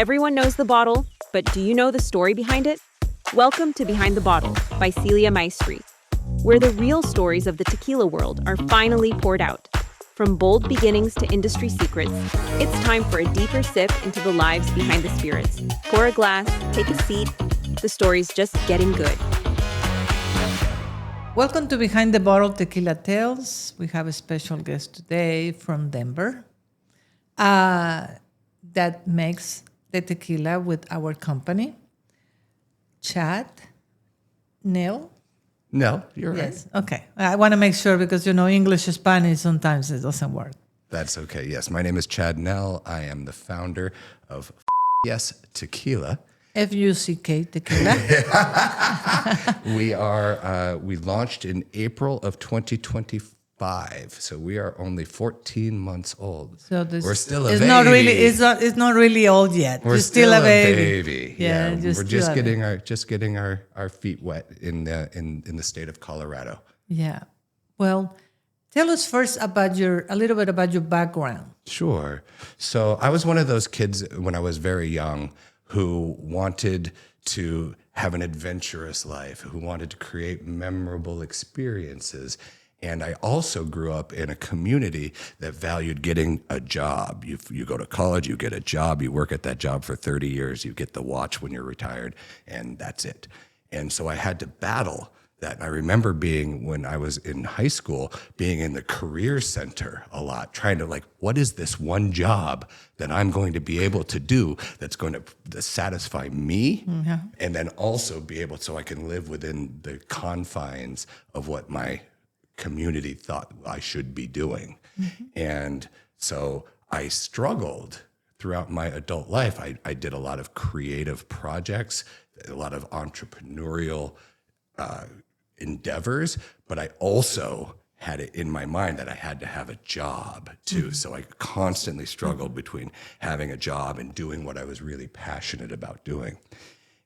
Everyone knows the bottle, but do you know the story behind it? Welcome to Behind the Bottle by Maestri, where the real stories of the tequila world are finally poured out. From bold beginnings to industry secrets, it's time for a deeper sip into the lives behind the spirits. Pour a glass, take a seat. The story's just getting good. Welcome to Behind the Bottle Tequila Tales. We have a special guest today from Denver that makes the tequila with our company. Chad, Nell. No, you're right. Yes, okay. I want to make sure because, English, Spanish, sometimes it doesn't work. That's okay. Yes, my name is Chad Nell. I am the founder of Yes Tequila. F-U-C-K Tequila. We launched in April of 2025, so we are only 14 months old. So we're still a it's baby. Not really. It's not really old yet. We're You're still a baby. baby. Yeah, we're just getting our feet wet in the state of Colorado. Yeah. Well, tell us first about a little bit about your background. Sure. So I was one of those kids when I was very young who wanted to have an adventurous life, who wanted to create memorable experiences. And I also grew up in a community that valued getting a job. You go to college, you get a job, you work at that job for 30 years, you get the watch when you're retired, and that's it. And so I had to battle that. I remember when I was in high school, being in the career center a lot, trying to what is this one job that I'm going to be able to do that's going to satisfy me, and then also be able so I can live within the confines of what my community thought I should be doing. Mm-hmm. And so I struggled throughout my adult life. I did a lot of creative projects, a lot of entrepreneurial endeavors, but I also had it in my mind that I had to have a job too. Mm-hmm. So I constantly struggled between having a job and doing what I was really passionate about doing.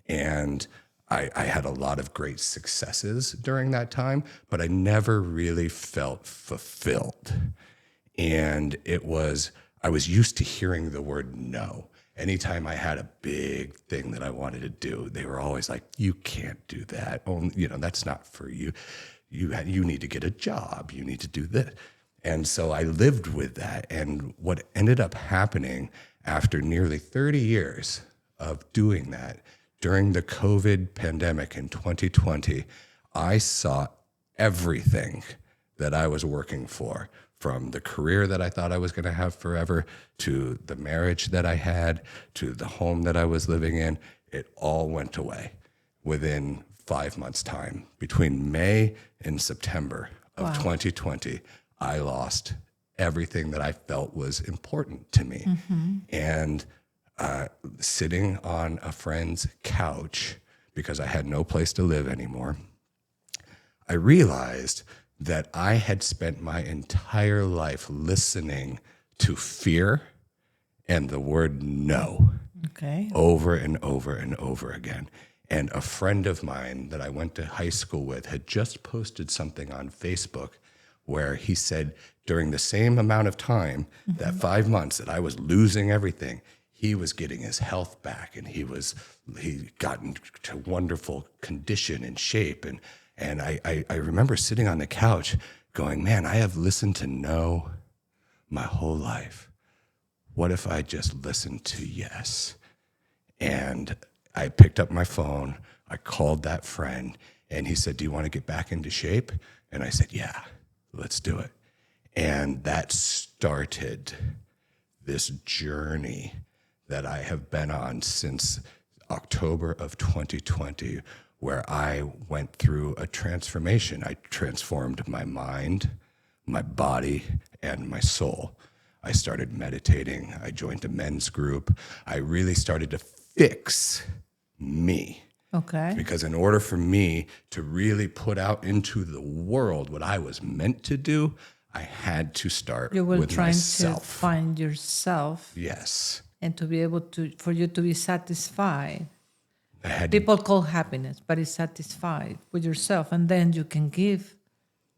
And I had a lot of great successes during that time, but I never really felt fulfilled. And I was used to hearing the word no. Anytime I had a big thing that I wanted to do, they were always like, you can't do that. That's not for you. You need to get a job. You need to do this. And so I lived with that. And what ended up happening after nearly 30 years of doing that, during the COVID pandemic in 2020, I saw everything that I was working for, from the career that I thought I was going to have forever, to the marriage that I had, to the home that I was living in. It all went away within 5 months' time. Between May and September of 2020, I lost everything that I felt was important to me. Mm-hmm. And sitting on a friend's couch, because I had no place to live anymore, I realized that I had spent my entire life listening to fear and the word no, over and over and over again. And a friend of mine that I went to high school with had just posted something on Facebook where he said during the same amount of time, that 5 months that I was losing everything, he was getting his health back, and he got into wonderful condition and shape. And I remember sitting on the couch going, man, I have listened to no my whole life. What if I just listened to yes? And I picked up my phone, I called that friend, and he said, do you want to get back into shape? And I said, yeah, let's do it. And that started this journey that I have been on since October of 2020, where I went through a transformation. I transformed my mind, my body, and my soul. I started meditating. I joined a men's group. I really started to fix me. Okay. Because in order for me to really put out into the world what I was meant to do, I had to start with myself. You were trying to find yourself. Yes. And to be able for you to be satisfied. People call happiness, but it's satisfied with yourself. And then you can give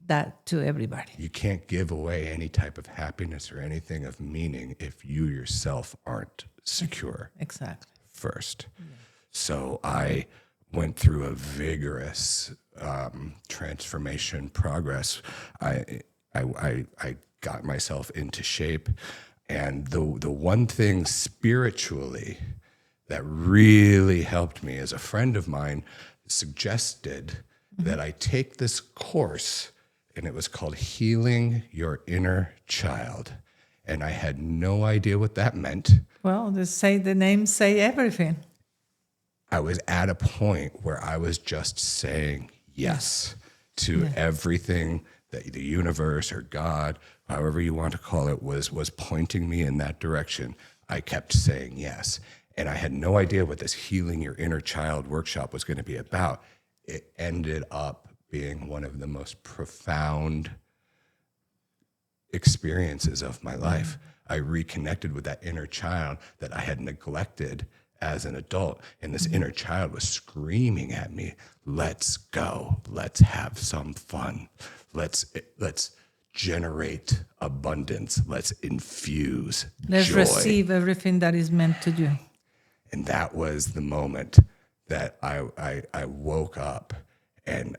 that to everybody. You can't give away any type of happiness or anything of meaning if you yourself aren't secure Exactly. first. So I went through a vigorous transformation progress. I got myself into shape, and the one thing spiritually that really helped me is a friend of mine suggested that I take this course, and it was called Healing Your Inner Child. And I had no idea what that meant. Well, the names say everything. I was at a point where I was just saying yes to everything that the universe or God, however you want to call it, was pointing me in that direction. I kept saying yes. And I had no idea what this Healing Your Inner Child workshop was going to be about. It ended up being one of the most profound experiences of my life. I reconnected with that inner child that I had neglected as an adult. And this inner child was screaming at me, let's go, let's have some fun. Let's generate abundance. Let's infuse Let's joy. receive everything that is meant to you. And that was the moment that I woke up, and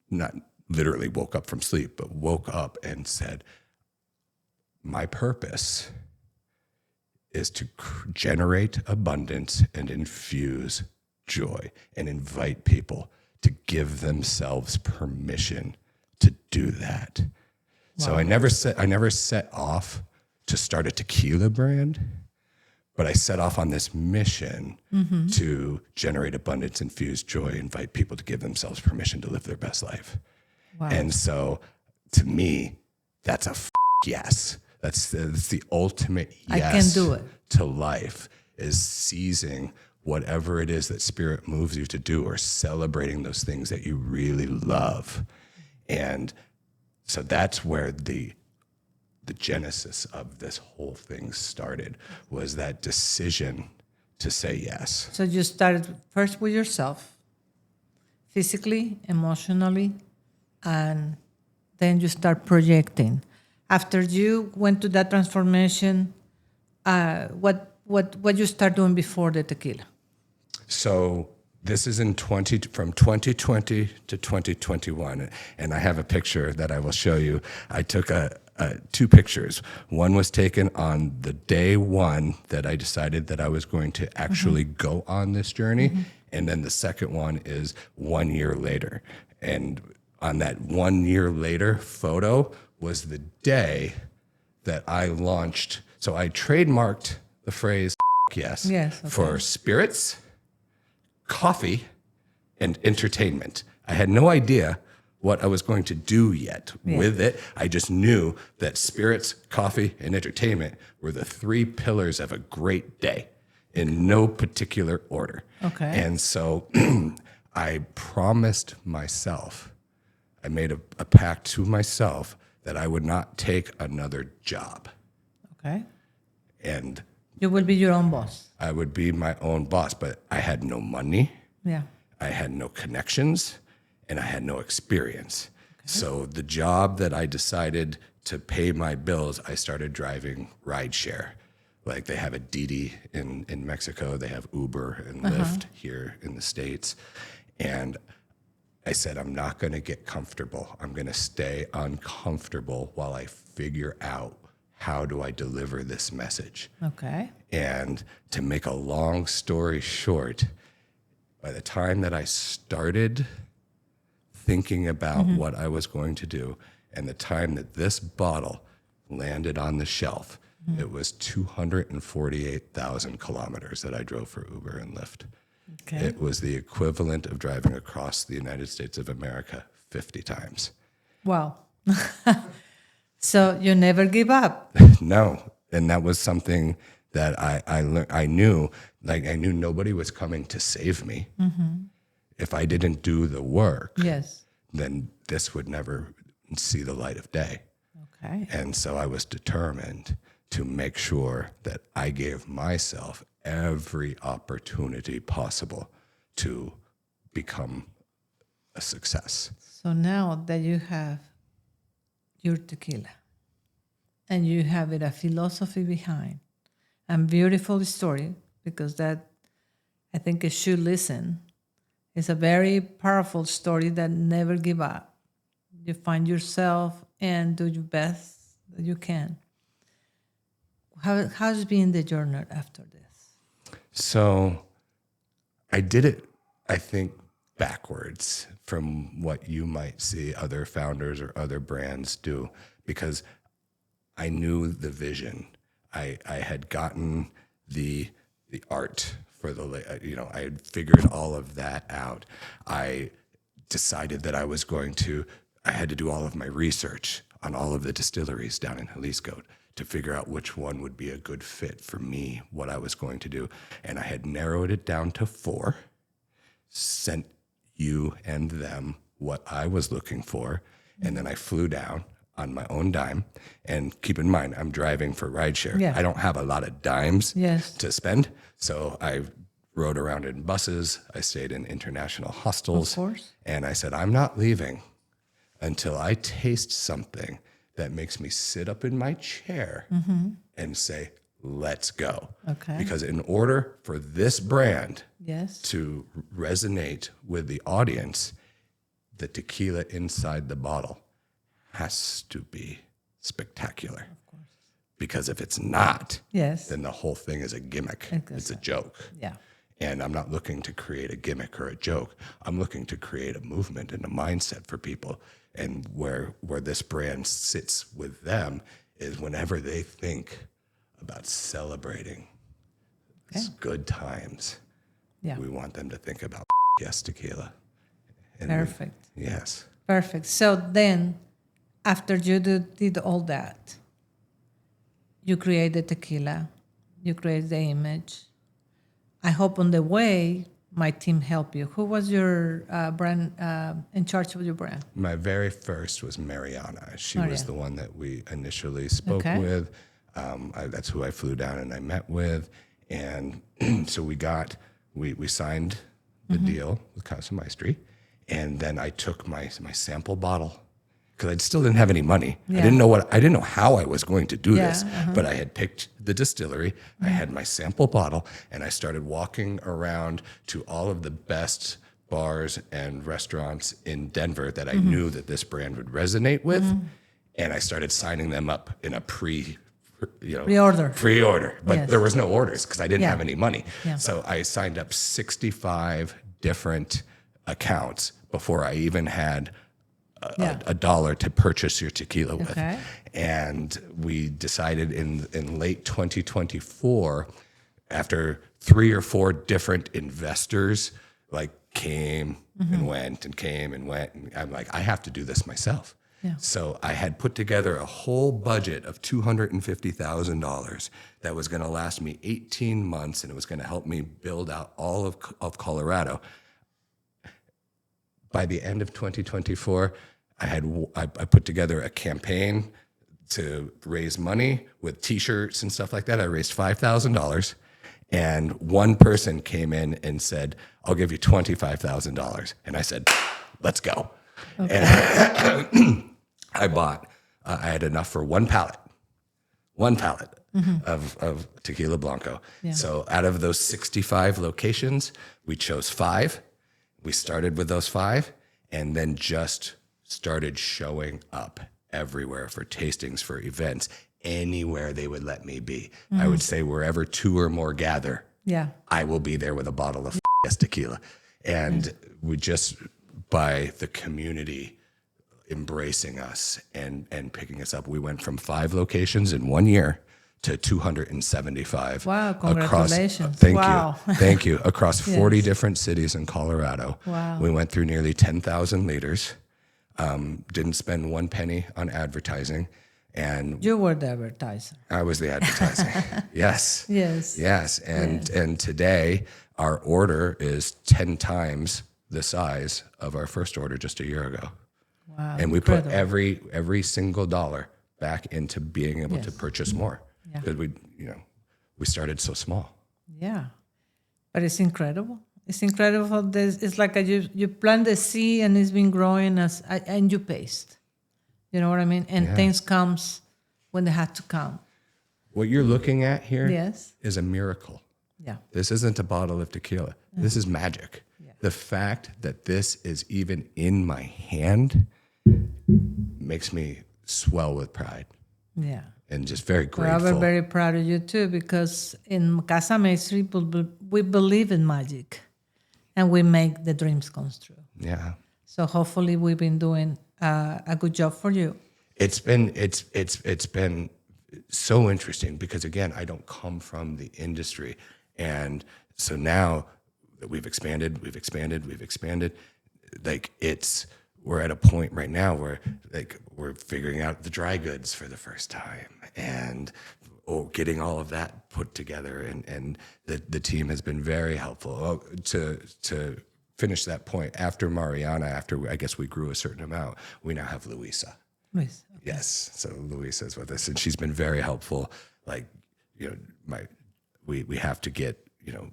not literally woke up from sleep, but woke up and said, my purpose is to generate abundance and infuse joy and invite people to give themselves permission to do that. Wow. So I never set off to start a tequila brand, but I set off on this mission to generate abundance, infuse joy, invite people to give themselves permission to live their best life. Wow. And so to me, that's a yes. That's the ultimate yes I can do it. To life, is seizing whatever it is that spirit moves you to do, or celebrating those things that you really love. And so that's where the genesis of this whole thing started, was that decision to say yes. So you started first with yourself, physically, emotionally, and then you start projecting. After you went to that transformation, what you start doing before the tequila? So this is from 2020 to 2021, and I have a picture that I will show you. I took two pictures. One was taken on the day one that I decided that I was going to actually go on this journey, and then the second one is 1 year later. And on that 1 year later photo was the day that I launched. So I trademarked the phrase yes, for spirits, coffee, and entertainment. I had no idea what I was going to do yet with it. I just knew that spirits, coffee, and entertainment were the three pillars of a great day in no particular order. Okay. And so I promised myself, I made a pact to myself that I would not take another job. Okay. And you will be your own boss. I would be my own boss, but I had no money. Yeah. I had no connections, and I had no experience. Okay. So the job that I decided to pay my bills, I started driving rideshare. Like they have a Didi in Mexico, they have Uber and Lyft here in the States. And I said, I'm not going to get comfortable. I'm going to stay uncomfortable while I figure out how do I deliver this message. Okay. And to make a long story short, by the time that I started thinking about what I was going to do, and the time that this bottle landed on the shelf, it was 248,000 kilometers that I drove for Uber and Lyft. Okay. It was the equivalent of driving across the United States of America 50 times. Wow. So you never give up? No. And that was something that I learned. I knew nobody was coming to save me. If I didn't do the work, then this would never see the light of day. Okay. And so I was determined to make sure that I gave myself every opportunity possible to become a success. So now that you have your tequila and you have it a philosophy behind and beautiful story, because that I think it should listen. It's a very powerful story that never give up. You find yourself and do your best that you can. How's been the journey after this? So I did it, I think, backwards from what you might see other founders or other brands do, because I knew the vision. I had gotten the art for I had figured all of that out. I decided that I had to do all of my research on all of the distilleries down in Jalisco to figure out which one would be a good fit for me, what I was going to do. And I had narrowed it down to 4, sent you and them what I was looking for, and then I flew down on my own dime. And keep in mind, I'm driving for rideshare. Yeah. I don't have a lot of dimes Yes. to spend. So I rode around in buses. I stayed in international hostels. Of course. And I said, I'm not leaving until I taste something that makes me sit up in my chair and say, let's go. Okay. Because in order for this brand Yes. to resonate with the audience, the tequila inside the bottle has to be spectacular. Of course. Because if it's not, Yes. then the whole thing is a gimmick. Exactly. It's a joke. Yeah. And I'm not looking to create a gimmick or a joke. I'm looking to create a movement and a mindset for people. And where this brand sits with them is whenever they think about celebrating good times, Yeah. we want them to think about Yes Tequila. And Perfect. yes. Perfect. So then, after you did all that, you create the tequila, you create the image. I hope on the way, my team helped you. Who was your brand in charge of your brand? My very first was Mariana. She was the one that we initially spoke Okay. with. That's who I flew down and I met with. And so we signed the deal with Casa Maestri. And then I took my sample bottle because I still didn't have any money. Yeah. I didn't know how I was going to do this, but I had picked the distillery. I had my sample bottle, and I started walking around to all of the best bars and restaurants in Denver that I knew that this brand would resonate with, and I started signing them up in a pre-order. But Yes. there was no orders because I didn't Yeah. have any money. Yeah. So I signed up 65 different accounts before I even had a dollar to purchase your tequila with. Okay. And we decided in late 2024, after 3 or 4 different investors came and went and came and went, and I'm like, I have to do this myself. Yeah. So I had put together a whole budget of $250,000 that was going to last me 18 months, and it was going to help me build out all of Colorado. By the end of 2024, I put together a campaign to raise money with T-shirts and stuff like that. I raised $5,000, and one person came in and said, "I'll give you $25,000," and I said, "Let's go." Okay. And I bought. I had enough for one pallet of tequila blanco. Yeah. So out of those 65 locations, we chose 5. We started with those 5, and then just started showing up everywhere for tastings, for events, anywhere they would let me be. I would say wherever 2 or more gather, I will be there with a bottle of Yes Tequila. And we just, by the community embracing us and picking us up, we went from 5 locations in 1 year to 275. Wow, congratulations. Thank you. Across 40 different cities in Colorado. Wow. We went through nearly 10,000 liters. Didn't spend 1 penny on advertising. And You were the advertiser. I was the advertising. Yes. Yes. Yes. And today our order is 10 times the size of our first order just a year ago. Wow. And we put incredible. every single dollar back into being able to purchase more. Yeah. Because we started so small. Yeah. But it's incredible. It's incredible. This it's like you plant the seed and it's been growing and you paste. You know what I mean? And things comes when they have to come. What you're looking at here is Yes. a miracle. Yeah. This isn't a bottle of tequila. This is magic. Yeah. The fact that this is even in my hand makes me swell with pride Yeah. and just very Well, grateful. we're very proud of you too, because in Casa Maestri, we believe in magic, and we make the dreams come true. Yeah. So hopefully, we've been doing a good job for you. It's been so interesting because again, I don't come from the industry, and so now that we've expanded, like we're at a point right now where like we're figuring out the dry goods for the first time and getting all of that put together, and the team has been very helpful to finish that point. After Mariana, after I guess we grew a certain amount, we now have Luisa. Please. Yes, so Luisa is with us, and she's been very helpful. Like, we have to get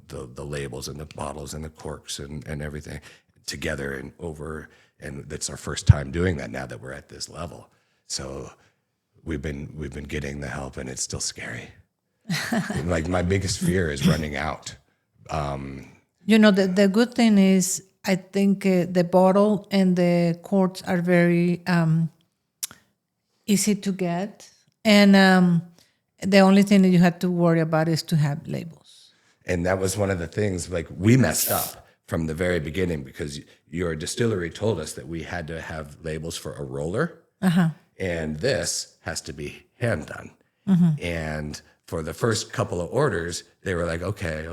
the labels and the bottles and the corks and everything together and over, and that's our first time doing that now that we're at this level. So we've been getting the help, and it's still scary. Like my biggest fear is running out. The good thing is, I think the bottle and the corks are very easy to get, and the only thing that you have to worry about is to have labels. And that was one of the things, like we messed up from the very beginning because your distillery told us that we had to have labels for a roller, and this has to be hand done. And for the first couple of orders, they were like, okay,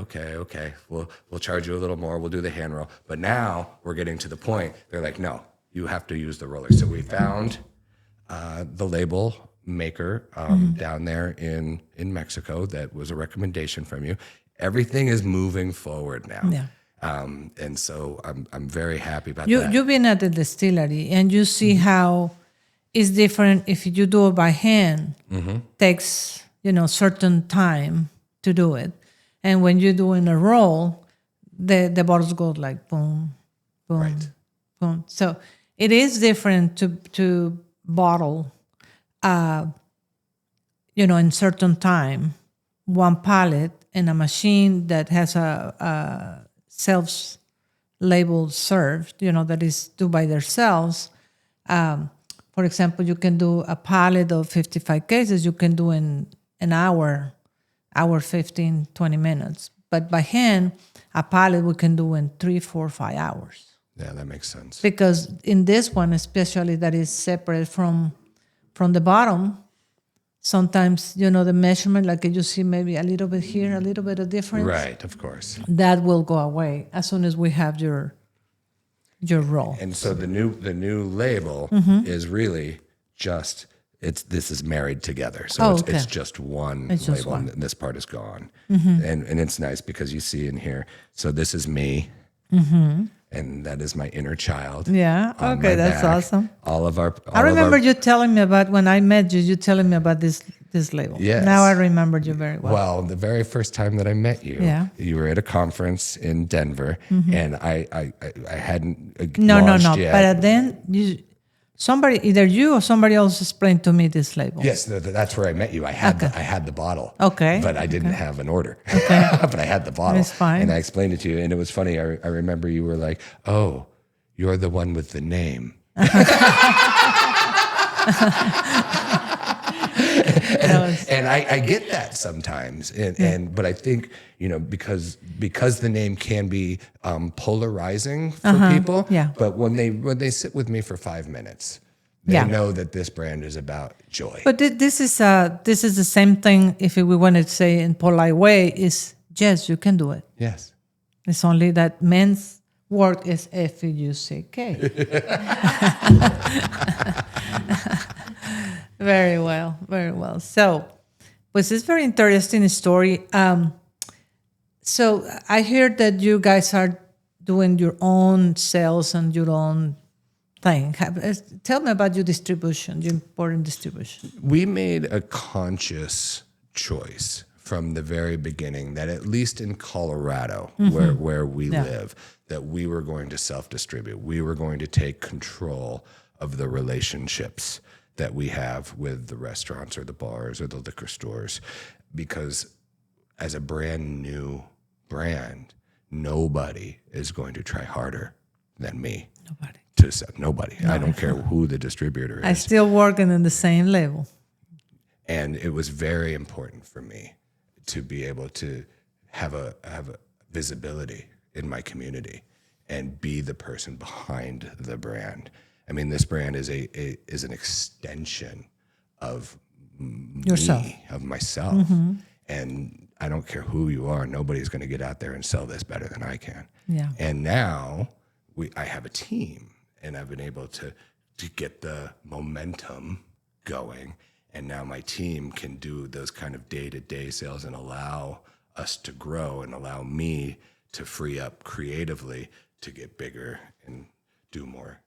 we'll charge you a little more, we'll do the hand roll. But now we're getting to the point, they're like, no, you have to use the roller. So we found the label maker down there in Mexico. That was a recommendation from you. Everything is moving forward now. Yeah. And so I'm very happy about You, that. you've been at the distillery, and you see how it's different if you do it by hand. Takes certain time to do it, and when you do in a roll, the bottles go like boom, boom, Right. boom. So it is different to bottle, in certain time, one pallet in a machine that has a self-label served, that is do by themselves. For example, you can do a pallet of 55 cases, you can do in an hour, 15, 20 minutes. But by hand, a pallet we can do in 3, 4, 5 hours. Yeah, that makes sense. Because in this one, especially that is separate from the bottom, sometimes, the measurement, like you see maybe a little bit here, a little bit of difference. Right, of course. That will go away as soon as we have your roll. And so the new label is really just this is married together. So it's just one label, and this part is gone. And it's nice because you see in here. So this is me, and that is my inner child. Yeah. on Okay, my that's back. awesome. I I remember you telling me about when I met you. You telling me about this label. Yes. Now I remembered you very well. Well, the very first time that I met you, Yeah. you were at a conference in Denver, and I hadn't No. launched yet. But then either you or somebody else explained to me this label. Yes, that's where I met you. I had the bottle. Okay. But I didn't have an order. Okay. But I had the bottle. That's fine. And I explained it to you, and it was funny. I remember you were like, "Oh, you're the one with the name." And I get that sometimes, but I think because the name can be polarizing for people. Yeah. But when they sit with me for 5 minutes, they know that this brand is about joy. But this is the same thing. If we want to say in polite way, is yes, you can do it. Yes. It's only that men's work is F-U-C-K. Very well, very well. So, pues it's very interesting story. So I heard that you guys are doing your own sales and your own thing. Tell me about your distribution, your important distribution. We made a conscious choice from the very beginning that at least in Colorado, where we live, that we were going to self-distribute. We were going to take control of the relationships that we have with the restaurants or the bars or the liquor stores, because as a brand new brand, nobody is going to try harder than me. Nobody. I don't care who the distributor is. I still working in the same level. And it was very important for me to be able to have a visibility in my community and be the person behind the brand. I mean, this brand is an extension of Yourself. me, of myself. And I don't care who you are, nobody's going to get out there and sell this better than I can. Yeah. And now I have a team, and I've been able to get the momentum going. And now my team can do those kind of day-to-day sales and allow us to grow and allow me to free up creatively to get bigger and do more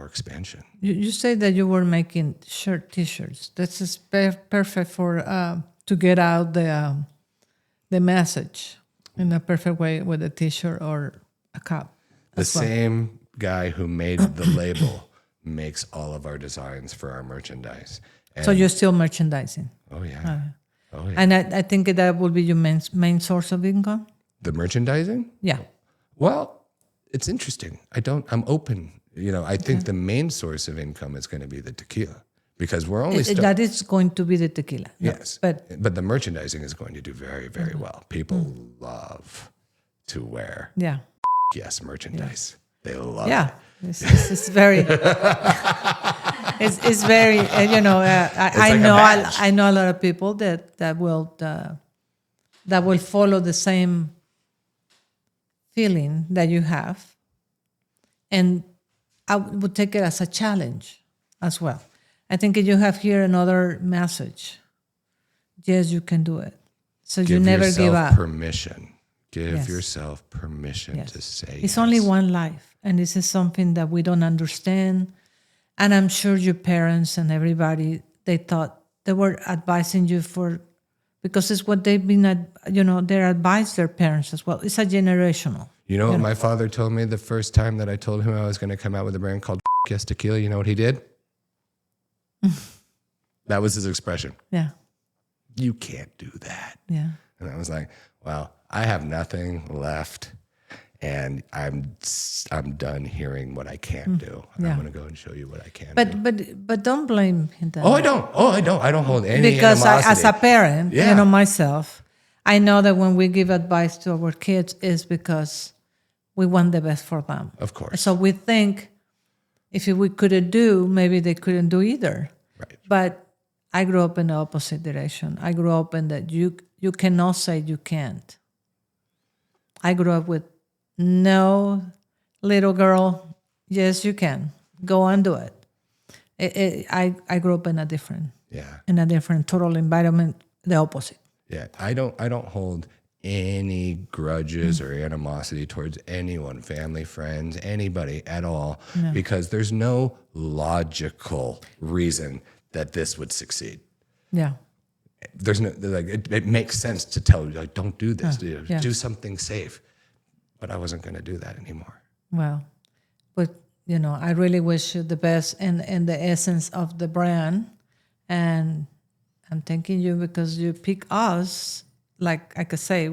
expansion. You say that you were making T-shirts. That's just perfect for to get out the message in a perfect way with a T-shirt or a cup. The same guy who made the label makes all of our designs for our merchandise. So you're still merchandising. Oh yeah. Oh yeah. And I think that will be your main source of income. The merchandising? Yeah. Well, it's interesting. I'm open. I think the main source of income is going to be the tequila, because we're only that is going to be the tequila. Yes. But the merchandising is going to do very, very well. People love to wear Yes merchandise. They love it. It's very it's very I know a lot of people that will follow the same feeling that you have, and I would take it as a challenge as well. I think you have here another message. Yes, you can do it. So you never give up. Permission. Give yourself permission to say it's only one life, and this is something that we don't understand. And I'm sure your parents and everybody, they thought they were advising you because it's what they've been, they advised their parents as well. It's a generational. You know what my father told me the first time that I told him I was going to come out with a brand called Yes Tequila? You know what he did? That was his expression. Yeah. You can't do that. Yeah. And I was like, well, I have nothing left, and I'm done hearing what I can't do. And I'm going to go and show you what I can do. But don't blame him. I don't hold any because animosity. as a parent, myself, I know that when we give advice to our kids is because we want the best for them. Of course. So we think if we couldn't do, maybe they couldn't do either. Right. But I grew up in the opposite direction. I grew up in that you cannot say you can't. I grew up with no, little girl, yes, you can. Go and do it. I grew up in a different total environment, the opposite. Yeah, I don't hold any grudges or animosity towards anyone, family, friends, anybody at all, because there's no logical reason that this would succeed. Yeah. There's no it makes sense to tell you, don't do this, do something safe. But I wasn't going to do that anymore. Well, but I really wish you the best in the essence of the brand, and I'm thanking you because you pick us. Like I could say,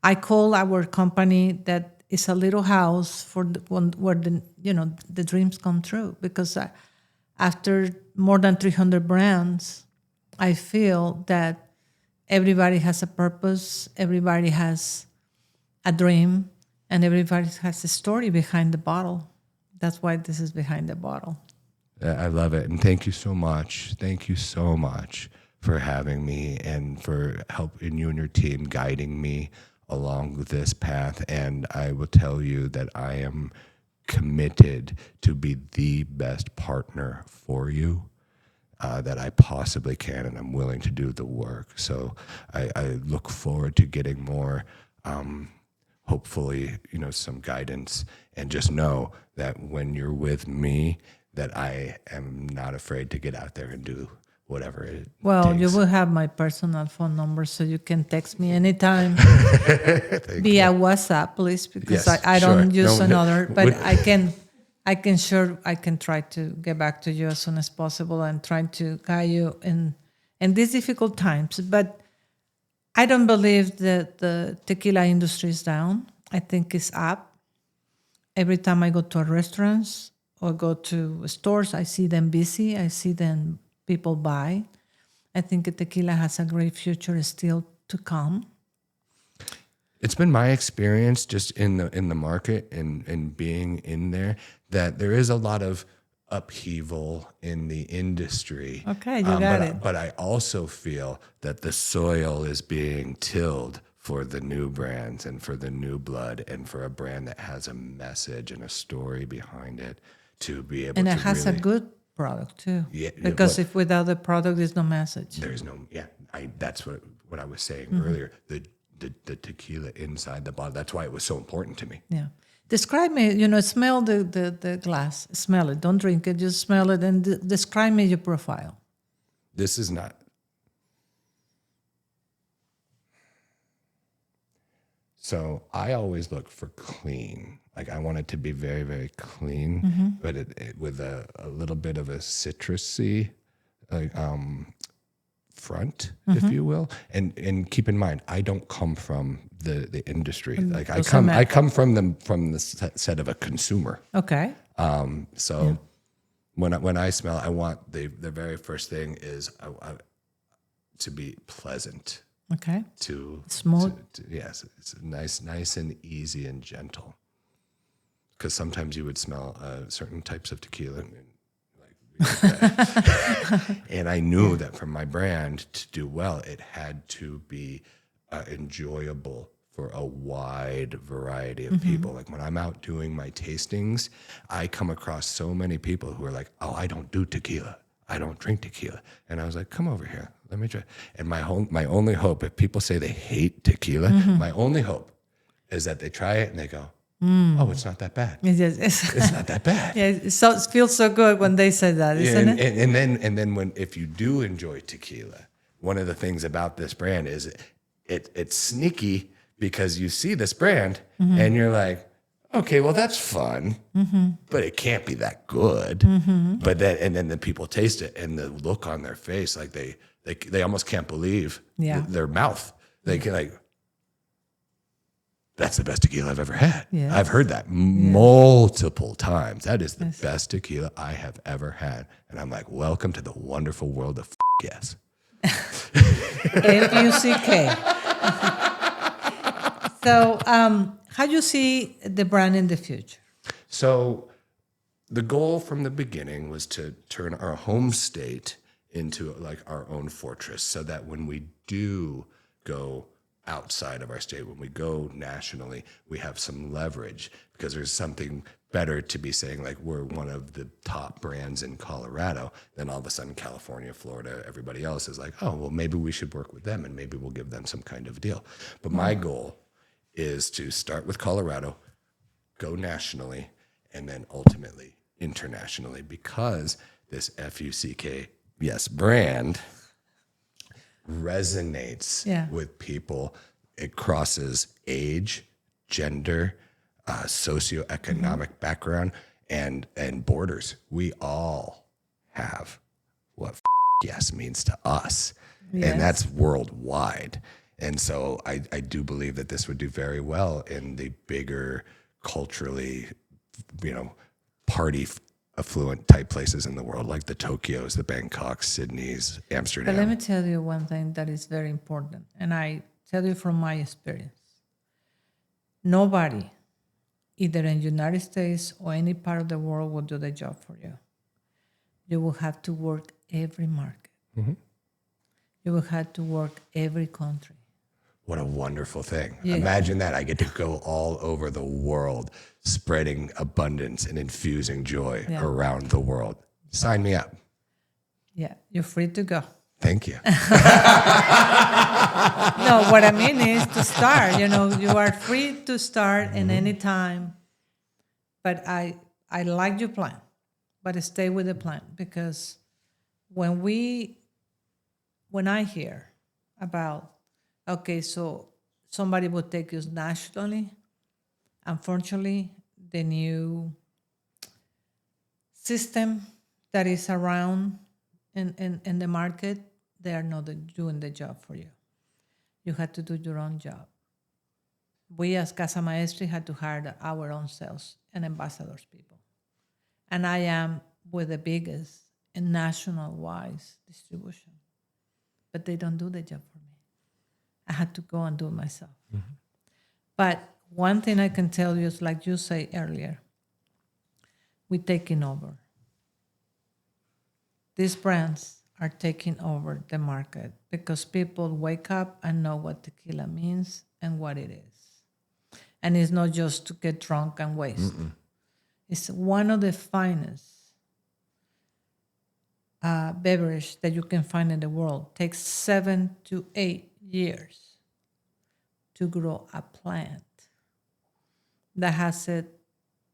I call our company that is a little house for where the dreams come true. Because after more than 300 brands, I feel that everybody has a purpose, everybody has a dream, and everybody has a story behind the bottle. That's why this is behind the bottle. I love it. And thank you so much. Thank you so much for having me and for helping you and your team guiding me along this path. And I will tell you that I am committed to be the best partner for you that I possibly can, and I'm willing to do the work. So I look forward to getting more, hopefully, some guidance, and just know that when you're with me, that I am not afraid to get out there and do whatever it Well, you takes. will have my personal phone number, so you can text me anytime Thank via you. WhatsApp, please, because Yes, I sure. don't use No, another. But would- I can try to get back to you as soon as possible and try to guide you in these difficult times. But I don't believe that the tequila industry is down. I think it's up. Every time I go to restaurants or go to stores, I see them busy. I see them people buy. I think tequila has a great future still to come. It's been my experience just in the market and being in there that there is a lot of upheaval in the industry. Okay, you got it. But I also feel that the soil is being tilled for the new brands and for the new blood and for a brand that has a message and a story behind it to be able And to it has really, a good product too. Yeah, Because but- if without the product, there's no message. there's no that's what I was saying Mm-hmm. earlier. The tequila inside the bottle. That's why it was so important to me. Yeah. Describe me, smell the glass. Smell it. Don't drink it. Just smell it and describe me your profile. This is not. So I always look for clean. Like I want it to be very, very clean, but it with a little bit of a citrusy front, if you will. And keep in mind, I don't come from the industry. Like I come from the set of a consumer. Okay. So when I smell, I want the very first thing is to be pleasant. Okay. To Smooth. yes, it's nice and easy and gentle. Because sometimes you would smell certain types of tequila, and I knew that for my brand to do well, it had to be enjoyable for a wide variety of people. Like when I'm out doing my tastings, I come across so many people who are like, "Oh, I don't do tequila. I don't drink tequila." And I was like, "Come over here, let me try." And my only hope, if people say they hate tequila, my only hope is that they try it and they go, "Oh, it's not that bad. It's not that bad." Yeah, it feels so good when they say that, isn't it? And then if you do enjoy tequila, one of the things about this brand is it's sneaky because you see this brand and you're like, okay, well that's fun, but it can't be that good. But then the people taste it and the look on their face, like they almost can't believe their mouth. They can like, that's the best tequila I've ever had. Yes. I've heard that multiple times. That is the best tequila I have ever had. And I'm like, welcome to the wonderful world of yes. Fuck. So, how do you see the brand in the future? So the goal from the beginning was to turn our home state into like our own fortress so that when we do go outside of our state, when we go nationally, we have some leverage because there's something better to be saying like we're one of the top brands in Colorado than all of a sudden California, Florida, everybody else is like, oh, well, maybe we should work with them and maybe we'll give them some kind of deal. But my goal is to start with Colorado, go nationally, and then ultimately internationally because this FUCK, yes, brand resonates with people. It crosses age, gender, socioeconomic background, and borders. We all have what yes means to us, and that's worldwide. And so I do believe that this would do very well in the bigger culturally, party affluent type places in the world, like the Tokyos, the Bangkoks, Sydneys, Amsterdam. But let me tell you one thing that is very important, and I tell you from my experience. Nobody, either in the United States or any part of the world, will do the job for you. You will have to work every market. You will have to work every country. What a wonderful thing. Yeah. Imagine that. I get to go all over the world spreading abundance and infusing joy around the world. Sign me up. Yeah, you're free to go. Thank you. No, what I mean is to start. You are free to start in any time. But I like your plan, but stay with the plan because when we when I hear about, okay, so somebody would take us nationally, unfortunately, the new system that is around in the market, they are not doing the job for you. You had to do your own job. We as Casa Maestri had to hire our own sales and ambassadors people. And I am with the biggest and national-wise distribution. But they don't do the job for me. I had to go and do it myself. But one thing I can tell you is, like you say earlier, we're taking over. These brands are taking over the market because people wake up and know what tequila means and what it is. And it's not just to get drunk and waste. It's one of the finest beverage that you can find in the world. Takes 7 to 8 years to grow a plant that has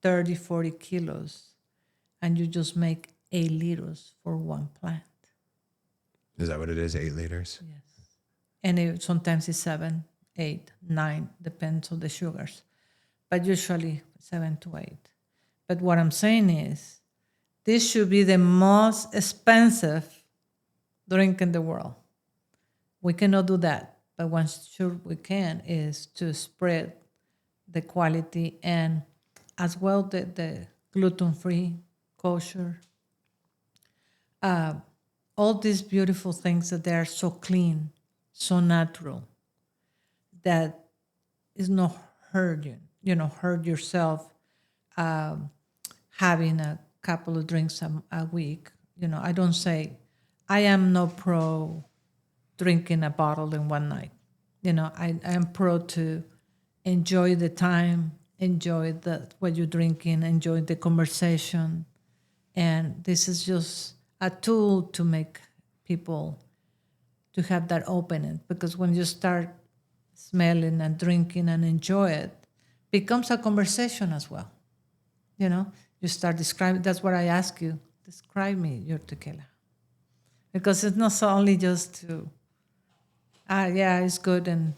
30, 40 kilos, and you just make 8 liters for one plant. Is that what it is? 8 liters? Yes. And sometimes it's 7, 8, 9, depends on the sugars, but usually 7 to 8. But what I'm saying is, this should be the most expensive drink in the world. We cannot do that, but one sure we can is to spread the quality and as well the gluten-free, kosher, all these beautiful things that they are so clean, so natural, that is not hurting, hurt yourself having a couple of drinks a week. I don't say, I am no pro drinking a bottle in one night. I am pro to enjoy the time, enjoy what you're drinking, enjoy the conversation. And this is just a tool to make people to have that openness, because when you start smelling and drinking and enjoy it, becomes a conversation as well. You start describing, that's what I ask you, describe me your tequila. Because it's not so only just to, yeah, it's good, and,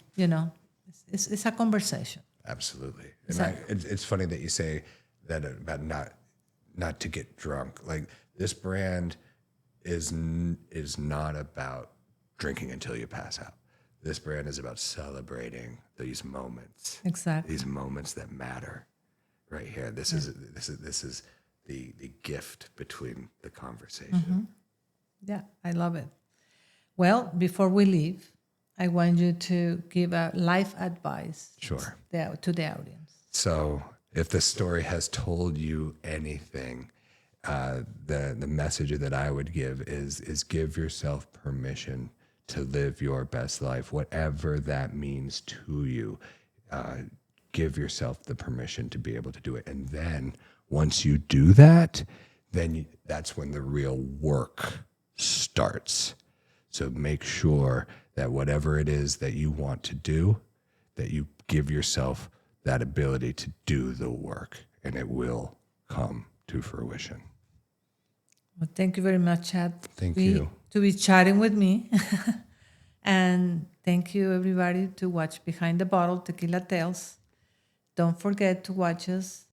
it's a conversation. Absolutely. And it's funny that you say that about not to get drunk. Like, this brand is not about drinking until you pass out. This brand is about celebrating these moments. Exactly. These moments that matter. Right here. This is the gift between the conversation. Yeah, I love it. Well, before we leave, I want you to give a life advice. Sure. To the audience. So, if the story has told you anything, the message that I would give is give yourself permission to live your best life, whatever that means to you. Give yourself the permission to be able to do it. And then once you do that, that's when the real work starts. So make sure that whatever it is that you want to do, that you give yourself that ability to do the work, and it will come to fruition. Well, thank you very much, Chad. Thank you. To be chatting with me. And thank you, everybody, to watch Behind the Bottle Tequila Tales. Don't forget to watch us.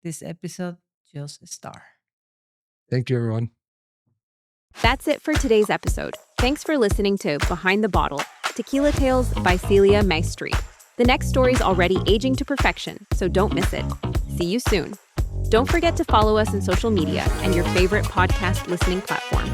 This episode just started. Thank you, everyone. That's it for today's episode. Thanks for listening to Behind the Bottle, Tequila Tales by Celia Maestri. The next story's already aging to perfection, so don't miss it. See you soon. Don't forget to follow us on social media and your favorite podcast listening platform.